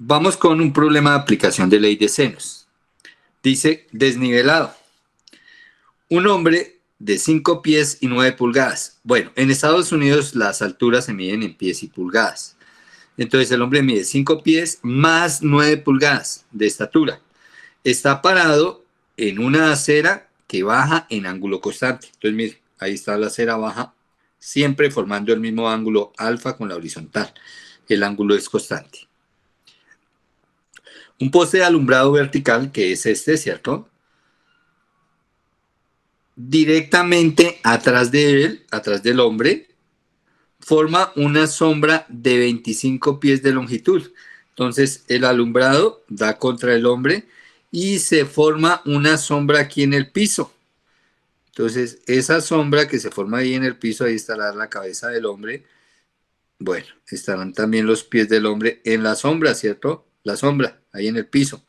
Vamos con un problema de aplicación de ley de senos. Dice desnivelado. Un hombre de 5 pies y 9 pulgadas. Bueno, en Estados Unidos las alturas se miden en pies y pulgadas. Entonces el hombre mide 5 pies más 9 pulgadas de estatura. Está parado en una acera que baja en ángulo constante. Entonces mire, ahí está la acera baja, siempre formando el mismo ángulo alfa con la horizontal. El ángulo es constante. Un poste de alumbrado vertical, que es este, ¿cierto? Directamente atrás de él, atrás del hombre, forma una sombra de 25 pies de longitud. Entonces el alumbrado da contra el hombre y se forma una sombra aquí en el piso. Entonces esa sombra que se forma ahí en el piso, ahí estará la cabeza del hombre. Bueno, estarán también los pies del hombre en la sombra, ¿cierto? La sombra, ahí en el piso.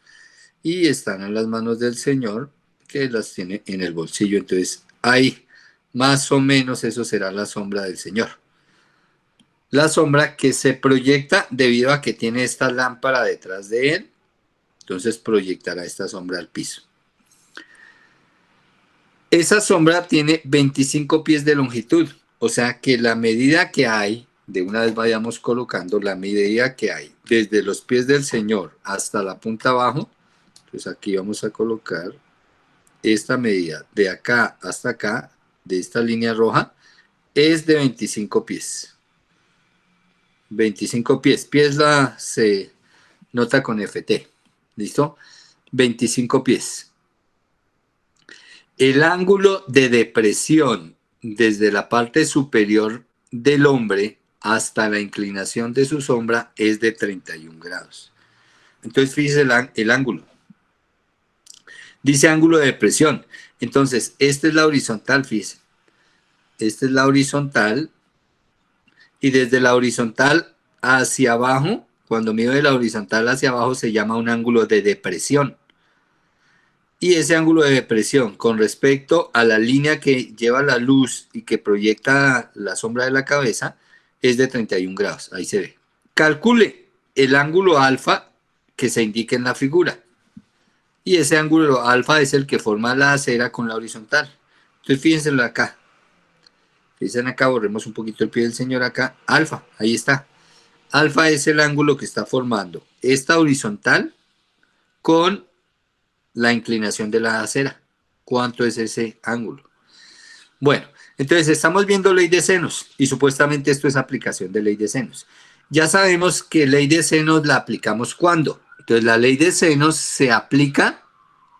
Y estarán las manos del Señor, que las tiene en el bolsillo. Entonces ahí, más o menos eso será la sombra del Señor. La sombra que se proyecta debido a que tiene esta lámpara detrás de él, entonces proyectará esta sombra al piso. Esa sombra tiene 25 pies de longitud, o sea que la medida que hay, de una vez vayamos colocando la medida que hay desde los pies del Señor hasta la punta abajo. Entonces aquí vamos a colocar esta medida de acá hasta acá, de esta línea roja, es de 25 pies. 25 pies. Pies se nota con FT. ¿Listo? 25 pies. El ángulo de depresión desde la parte superior del hombre hasta la inclinación de su sombra es de 31 grados. Entonces, fíjese el ángulo. Dice ángulo de depresión. Entonces, esta es la horizontal, fíjese. Esta es la horizontal. Y desde la horizontal hacia abajo, cuando mido de la horizontal hacia abajo, se llama un ángulo de depresión. Y ese ángulo de depresión con respecto a la línea que lleva la luz y que proyecta la sombra de la cabeza es de 31 grados. Ahí se ve. Calcule el ángulo alfa que se indica en la figura. Y ese ángulo alfa es el que forma la acera con la horizontal. Entonces fíjense acá. Fíjense acá, borremos un poquito el pie del Señor acá. Alfa, ahí está. Alfa es el ángulo que está formando esta horizontal con la inclinación de la acera. ¿Cuánto es ese ángulo? Bueno, entonces estamos viendo ley de senos y supuestamente esto es aplicación de ley de senos. Ya sabemos que ley de senos la aplicamos ¿cuándo? Entonces la ley de senos se aplica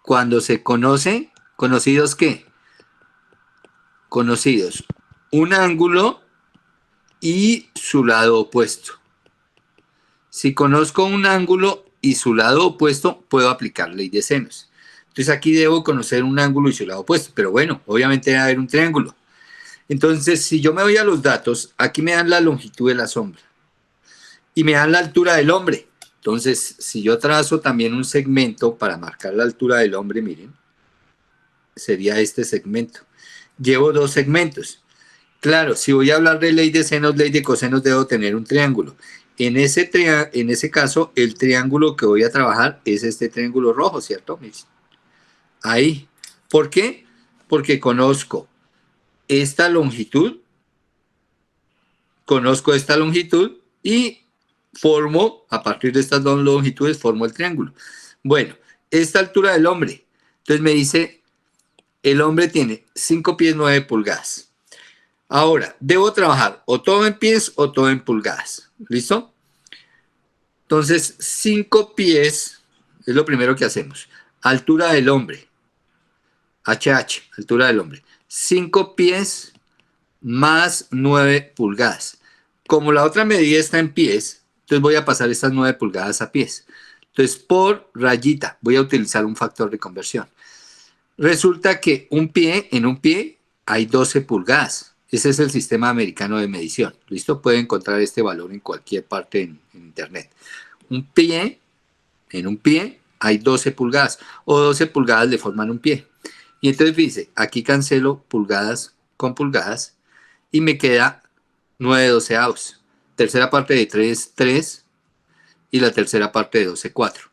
cuando se conoce, ¿conocidos qué? Conocidos un ángulo y su lado opuesto. Si conozco un ángulo y su lado opuesto, puedo aplicar ley de senos. Entonces aquí debo conocer un ángulo y su lado opuesto, pero bueno, obviamente debe haber un triángulo. Entonces, si yo me voy a los datos, aquí me dan la longitud de la sombra y me dan la altura del hombre. Entonces, si yo trazo también un segmento para marcar la altura del hombre, miren, sería este segmento. Llevo dos segmentos. Claro, si voy a hablar de ley de senos, ley de cosenos, debo tener un triángulo. En ese caso, el triángulo que voy a trabajar es este triángulo rojo, ¿cierto? Ahí. ¿Por qué? Porque conozco esta longitud y formo, a partir de estas dos longitudes, formo el triángulo. Bueno, esta altura del hombre. Entonces me dice, el hombre tiene 5 pies 9 pulgadas. Ahora, debo trabajar o todo en pies o todo en pulgadas. ¿Listo? Entonces, 5 pies es lo primero que hacemos. Altura del hombre. HH, altura del hombre. 5 pies más 9 pulgadas. Como la otra medida está en pies, entonces voy a pasar estas 9 pulgadas a pies. Entonces, por rayita, voy a utilizar un factor de conversión. Resulta que en un pie hay 12 pulgadas. Ese es el sistema americano de medición. ¿Listo? Puede encontrar este valor en cualquier parte en internet. En un pie hay 12 pulgadas o 12 pulgadas le forman un pie. Y entonces dice, aquí cancelo pulgadas con pulgadas y me queda 9 doceavos. Tercera parte de 3, 3. y la tercera parte de 12, 4.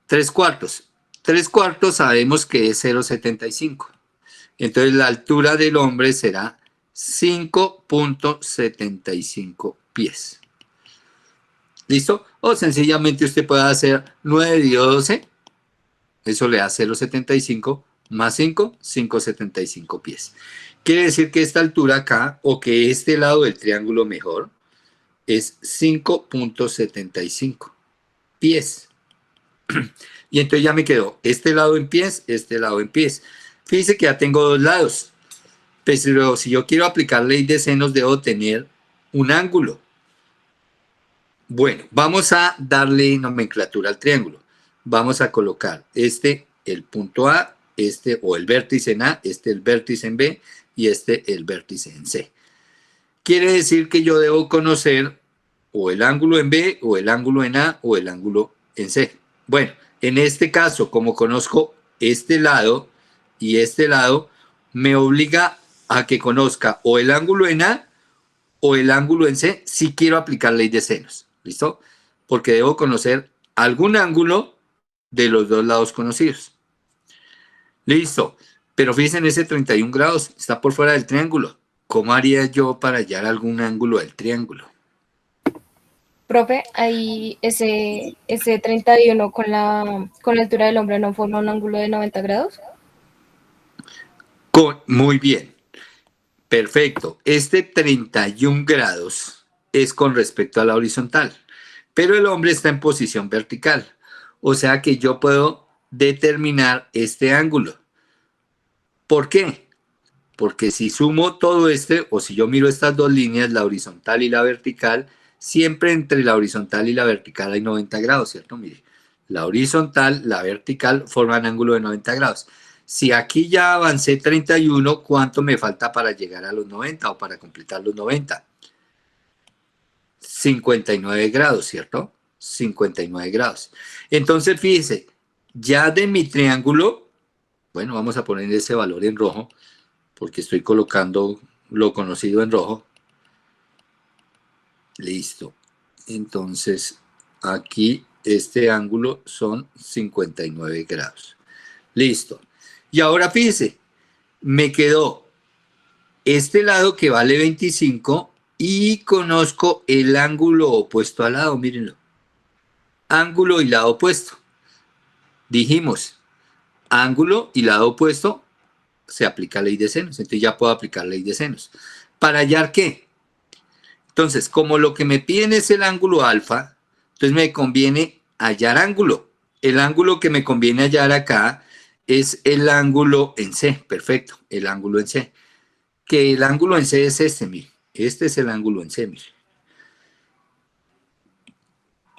3 cuartos. 3 cuartos sabemos que es 0,75. Entonces la altura del hombre será 5.75 pies. ¿Listo? O sencillamente usted puede hacer 9 dividido 12. Eso le da 0,75 más 5, 5,75 pies. Quiere decir que esta altura acá, o que este lado del triángulo mejor, es 5.75 pies. Y entonces ya me quedó este lado en pies, este lado en pies. Fíjense que ya tengo dos lados. Pero si yo quiero aplicar ley de senos, debo tener un ángulo. Bueno, vamos a darle nomenclatura al triángulo. Vamos a colocar el punto A, o el vértice en A, el vértice en B y el vértice en C. Quiere decir que yo debo conocer o el ángulo en B, o el ángulo en A, o el ángulo en C. Bueno, en este caso, como conozco este lado y este lado, me obliga a que conozca o el ángulo en A o el ángulo en C si quiero aplicar ley de senos. ¿Listo? Porque debo conocer algún ángulo de los dos lados conocidos. Listo. Pero fíjense en ese 31 grados, está por fuera del triángulo. ¿Cómo haría yo para hallar algún ángulo del triángulo? Profe, ahí ese 31 con la altura del hombre no forma un ángulo de 90 grados. Muy bien. Perfecto. Este 31 grados es con respecto a la horizontal, pero el hombre está en posición vertical. O sea que yo puedo determinar este ángulo. ¿Por qué? Porque si sumo todo o si yo miro estas dos líneas, la horizontal y la vertical, siempre entre la horizontal y la vertical hay 90 grados, ¿cierto? Mire, la horizontal, la vertical forman ángulo de 90 grados. Si aquí ya avancé 31, ¿cuánto me falta para llegar a los 90 o para completar los 90? 59 grados, ¿cierto? 59 grados. Entonces, fíjese, ya de mi triángulo, bueno, vamos a poner ese valor en rojo, porque estoy colocando lo conocido en rojo. Listo. Entonces, aquí este ángulo son 59 grados. Listo. Y ahora fíjese, me quedó este lado que vale 25 y conozco el ángulo opuesto al lado, mírenlo. Ángulo y lado opuesto. Dijimos, ángulo y lado opuesto, se aplica ley de senos. Entonces ya puedo aplicar ley de senos. ¿Para hallar qué? Entonces, como lo que me piden es el ángulo alfa, entonces me conviene hallar ángulo. El ángulo que me conviene hallar acá es el ángulo en C. Perfecto, el ángulo en C. Que el ángulo en C es este, mire. Este es el ángulo en C, mire.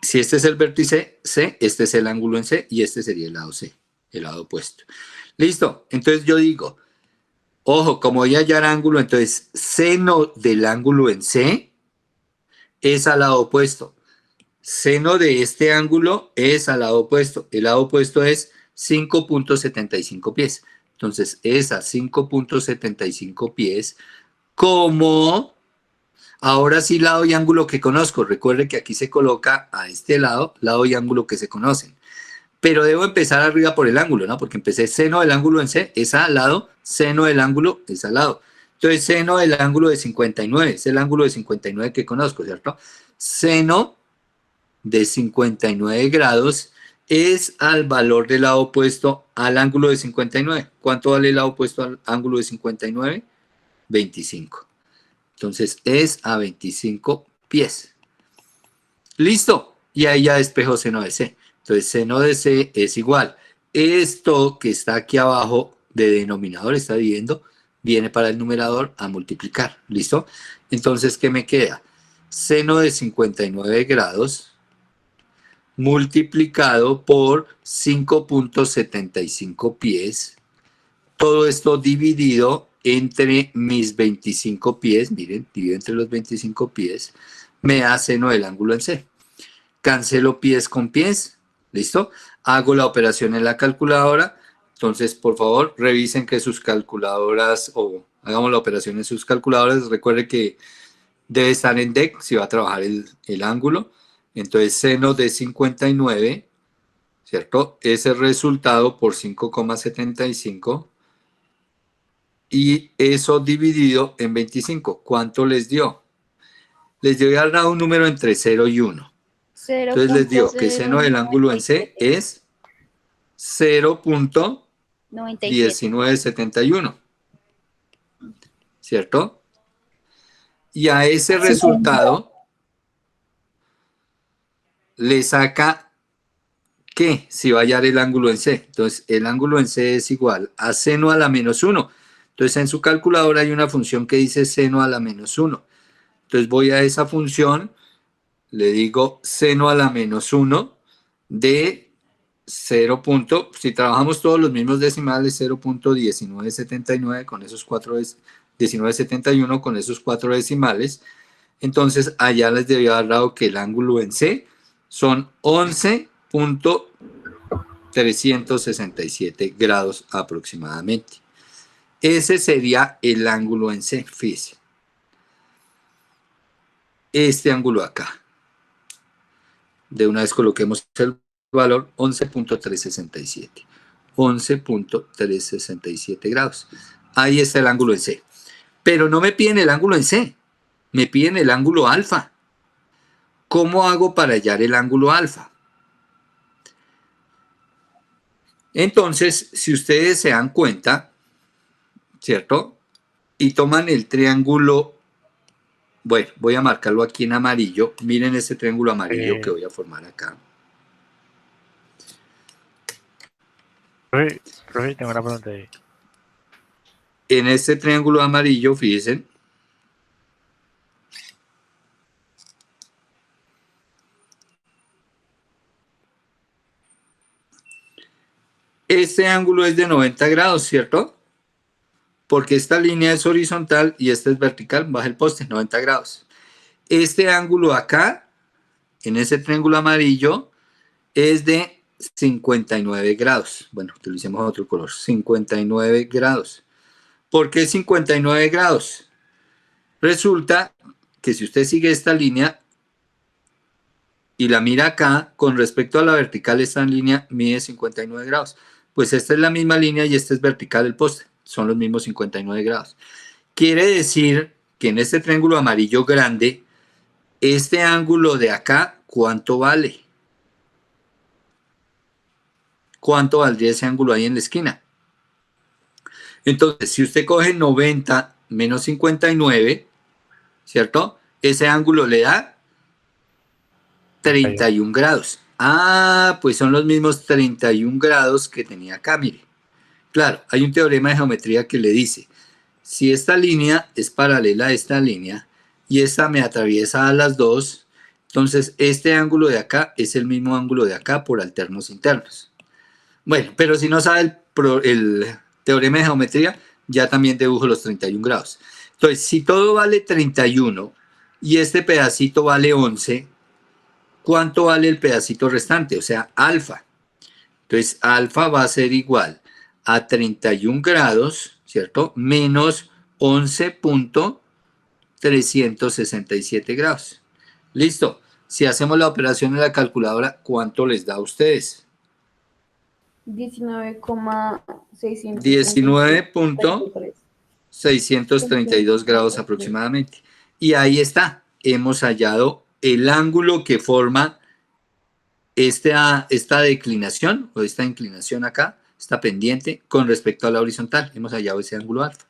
Si este es el vértice C, este es el ángulo en C y este sería el lado C, el lado opuesto. Listo, entonces yo digo, ojo, como voy a hallar ángulo, entonces seno del ángulo en C es al lado opuesto. Seno de este ángulo es al lado opuesto. El lado opuesto es 5.75 pies. Entonces es a 5.75 pies como, ahora sí, lado y ángulo que conozco. Recuerde que aquí se coloca a este lado y ángulo que se conocen. Pero debo empezar arriba por el ángulo, ¿no? Porque empecé seno del ángulo en C es al lado, seno del ángulo es al lado. Entonces, seno del ángulo de 59, es el ángulo de 59 que conozco, ¿cierto? Seno de 59 grados es al valor del lado opuesto al ángulo de 59. ¿Cuánto vale el lado opuesto al ángulo de 59? 25. Entonces, es a 25 pies. Listo. Y ahí ya despejo seno de C. Entonces, seno de C es igual. Esto que está aquí abajo de denominador, está dividiendo, viene para el numerador a multiplicar. ¿Listo? Entonces, ¿qué me queda? Seno de 59 grados multiplicado por 5.75 pies. Todo esto dividido entre mis 25 pies. Miren, divido entre los 25 pies. Me da seno del ángulo en C. Cancelo pies con pies. ¿Listo? Hago la operación en la calculadora. Entonces, por favor, revisen que sus calculadoras o hagamos la operación en sus calculadoras. Recuerde que debe estar en DEC si va a trabajar el ángulo. Entonces, seno de 59, ¿cierto? Es el resultado por 5,75 y eso dividido en 25. ¿Cuánto les dio? Les dio ya dado un número entre 0 y 1. Entonces les dio que seno del ángulo en C es 0.1971, ¿cierto? Y a ese resultado le saca ¿qué? Si va a hallar el ángulo en C. Entonces, el ángulo en C es igual a seno a la menos 1. Entonces, en su calculadora hay una función que dice seno a la menos 1. Entonces, voy a esa función, le digo seno a la menos 1 de 0. Si trabajamos todos los mismos decimales, 0.1979 con esos 1971 con esos 4 decimales. Entonces, allá les debió haber dado que el ángulo en C son 11.367 grados aproximadamente. Ese sería el ángulo en C, fíjense. Este ángulo acá. De una vez coloquemos el valor 11.367. 11.367 grados. Ahí está el ángulo en C. Pero no me piden el ángulo en C, me piden el ángulo alfa. ¿Cómo hago para hallar el ángulo alfa? Entonces, si ustedes se dan cuenta, ¿cierto? Y toman el triángulo, bueno, voy a marcarlo aquí en amarillo. Miren este triángulo amarillo que voy a formar acá. Profe, tengo una pregunta ahí. En este triángulo amarillo, fíjense, este ángulo es de 90 grados, ¿cierto? Porque esta línea es horizontal y esta es vertical, baja el poste, 90 grados. Este ángulo acá, en ese triángulo amarillo, es de 59 grados. Bueno, utilicemos otro color, 59 grados. ¿Por qué 59 grados? Resulta que si usted sigue esta línea y la mira acá, con respecto a la vertical, esta línea mide 59 grados. Pues esta es la misma línea y esta es vertical del poste. Son los mismos 59 grados. Quiere decir que en este triángulo amarillo grande, este ángulo de acá, ¿cuánto vale? ¿Cuánto valdría ese ángulo ahí en la esquina? Entonces, si usted coge 90 menos 59, ¿cierto? Ese ángulo le da 31 grados. Ah, pues son los mismos 31 grados que tenía acá, mire. Claro, hay un teorema de geometría que le dice, si esta línea es paralela a esta línea y esta me atraviesa a las dos, entonces este ángulo de acá es el mismo ángulo de acá por alternos internos. Bueno, pero si no sabe el teorema de geometría, ya también dibujo los 31 grados. Entonces, si todo vale 31 y este pedacito vale 11, ¿cuánto vale el pedacito restante? O sea, alfa. Entonces, alfa va a ser igual a 31 grados, ¿cierto? Menos 11.367 grados. Listo. Si hacemos la operación en la calculadora, ¿cuánto les da a ustedes? 19.632 grados aproximadamente. Y ahí está. Hemos hallado el ángulo que forma esta declinación o esta inclinación acá, esta pendiente con respecto a la horizontal. Hemos hallado ese ángulo alfa.